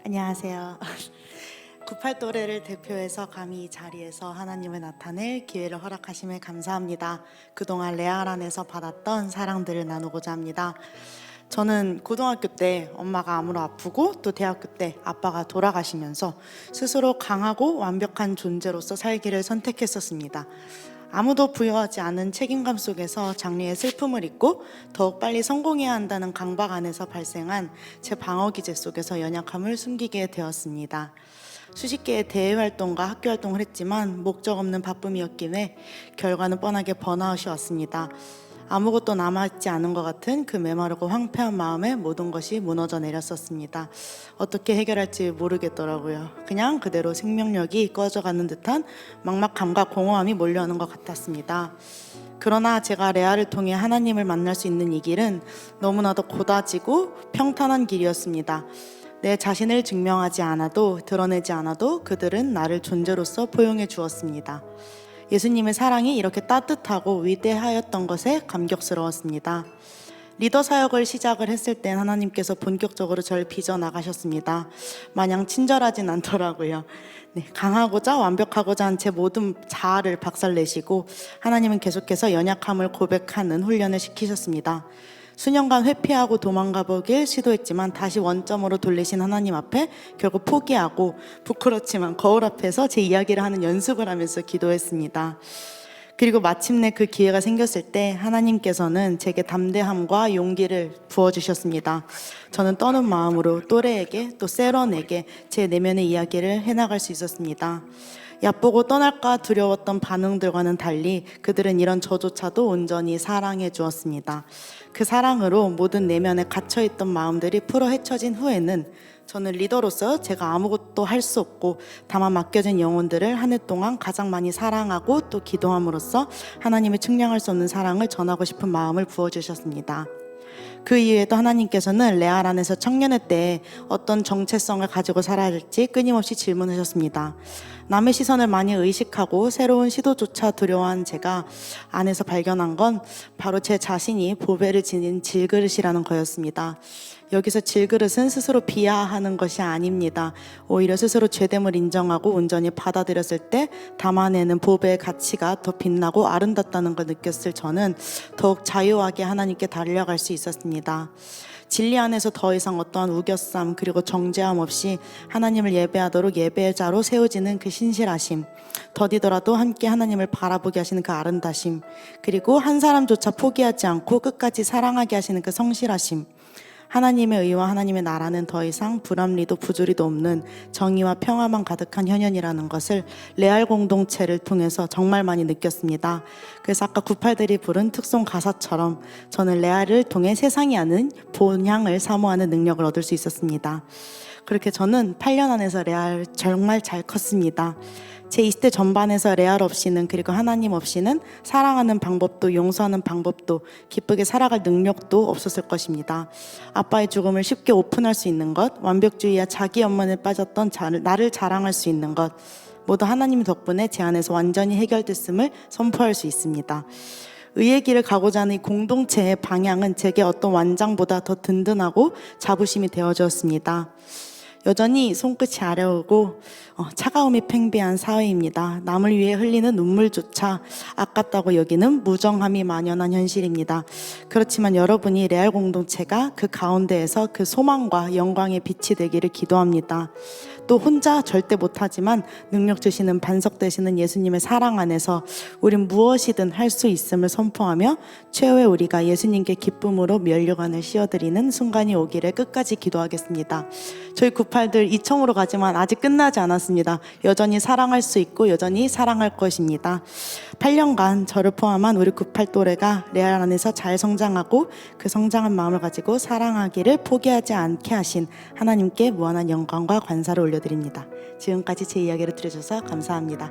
안녕하세요. 98 또래를 대표해서 감히 이 자리에서 하나님을 나타낼 기회를 허락하심에 감사합니다. 그동안 레알 안에서 받았던 사랑들을 나누고자 합니다. 저는 고등학교 때 엄마가 암으로 아프고 또 대학교 때 아빠가 돌아가시면서 스스로 강하고 완벽한 존재로서 살기를 선택했었습니다. 아무도 부여하지 않은 책임감 속에서 장래의 슬픔을 잊고 더욱 빨리 성공해야 한다는 강박 안에서 발생한 제 방어 기제 속에서 연약함을 숨기게 되었습니다. 수십 개의 대외 활동과 학교 활동을 했지만 목적 없는 바쁨이었기에 결과는 뻔하게 번아웃이 왔습니다. 아무것도 남아있지 않은 것 같은 그 메마르고 황폐한 마음에 모든 것이 무너져 내렸었습니다. 어떻게 해결할지 모르겠더라고요. 그냥 그대로 생명력이 꺼져가는 듯한 막막함과 공허함이 몰려오는 것 같았습니다. 그러나 제가 레아를 통해 하나님을 만날 수 있는 이 길은 너무나도 고다지고 평탄한 길이었습니다. 내 자신을 증명하지 않아도, 드러내지 않아도 그들은 나를 존재로서 포용해 주었습니다. 예수님의 사랑이 이렇게 따뜻하고 위대하였던 것에 감격스러웠습니다. 리더 사역을 시작을 했을 땐 하나님께서 본격적으로 저를 빚어나가셨습니다. 마냥 친절하진 않더라고요. 강하고자 완벽하고자 한 제 모든 자아를 박살내시고 하나님은 계속해서 연약함을 고백하는 훈련을 시키셨습니다. 수년간 회피하고 도망가 보길 시도했지만 다시 원점으로 돌리신 하나님 앞에 결국 포기하고 부끄럽지만 거울 앞에서 제 이야기를 하는 연습을 하면서 기도했습니다. 그리고 마침내 그 기회가 생겼을 때 하나님께서는 제게 담대함과 용기를 부어주셨습니다. 저는 떠는 마음으로 또래에게 또 세런에게 제 내면의 이야기를 해나갈 수 있었습니다. 얕보고 떠날까 두려웠던 반응들과는 달리 그들은 이런 저조차도 온전히 사랑해 주었습니다. 그 사랑으로 모든 내면에 갇혀있던 마음들이 풀어 헤쳐진 후에는 저는 리더로서 제가 아무것도 할 수 없고 다만 맡겨진 영혼들을 한 해 동안 가장 많이 사랑하고 또 기도함으로써 하나님의 측량할 수 없는 사랑을 전하고 싶은 마음을 부어주셨습니다. 그 이후에도 하나님께서는 레알 안에서 청년의 때에 어떤 정체성을 가지고 살아야 할지 끊임없이 질문하셨습니다. 남의 시선을 많이 의식하고 새로운 시도조차 두려워한 제가 안에서 발견한 건 바로 제 자신이 보배를 지닌 질그릇이라는 거였습니다. 여기서 질그릇은 스스로 비하하는 것이 아닙니다. 오히려 스스로 죄됨을 인정하고 온전히 받아들였을 때 담아내는 보배의 가치가 더 빛나고 아름답다는 걸 느꼈을 저는 더욱 자유하게 하나님께 달려갈 수 있었습니다. 진리 안에서 더 이상 어떠한 우겨쌈 그리고 정죄함 없이 하나님을 예배하도록 예배자로 세워지는 그 신실하심, 더디더라도 함께 하나님을 바라보게 하시는 그 아름다심, 그리고 한 사람조차 포기하지 않고 끝까지 사랑하게 하시는 그 성실하심, 하나님의 의와 하나님의 나라는 더 이상 불합리도 부조리도 없는 정의와 평화만 가득한 현현이라는 것을 레알 공동체를 통해서 정말 많이 느꼈습니다. 그래서 아까 98들이 부른 특송 가사처럼 저는 레알을 통해 세상이 아는 본향을 사모하는 능력을 얻을 수 있었습니다. 그렇게 저는 8년 안에서 레알 정말 잘 컸습니다. 제 20대 전반에서 레알 없이는, 그리고 하나님 없이는 사랑하는 방법도 용서하는 방법도 기쁘게 살아갈 능력도 없었을 것입니다. 아빠의 죽음을 쉽게 오픈할 수 있는 것, 완벽주의와 자기 연만에 빠졌던 나를 자랑할 수 있는 것, 모두 하나님 덕분에 제 안에서 완전히 해결됐음을 선포할 수 있습니다. 의의 길을 가고자 하는 이 공동체의 방향은 제게 어떤 완장보다 더 든든하고 자부심이 되어주었습니다. 여전히 손끝이 아려오고 차가움이 팽배한 사회입니다. 남을 위해 흘리는 눈물조차 아깝다고 여기는 무정함이 만연한 현실입니다. 그렇지만 여러분이 레알 공동체가 그 가운데에서 그 소망과 영광의 빛이 되기를 기도합니다. 또 혼자 절대 못하지만 능력 주시는 반석 되시는 예수님의 사랑 안에서 우린 무엇이든 할 수 있음을 선포하며 최후의 우리가 예수님께 기쁨으로 면류관을 씌워드리는 순간이 오기를 끝까지 기도하겠습니다. 저희 98들 이청으로 가지만 아직 끝나지 않았습니다. 여전히 사랑할 수 있고 여전히 사랑할 것입니다. 8년간 저를 포함한 우리 98 또래가 레알 안에서 잘 성장하고 그 성장한 마음을 가지고 사랑하기를 포기하지 않게 하신 하나님께 무한한 영광과 관사를 올려드립니다. 지금까지 제 이야기를 들어주셔서 감사합니다.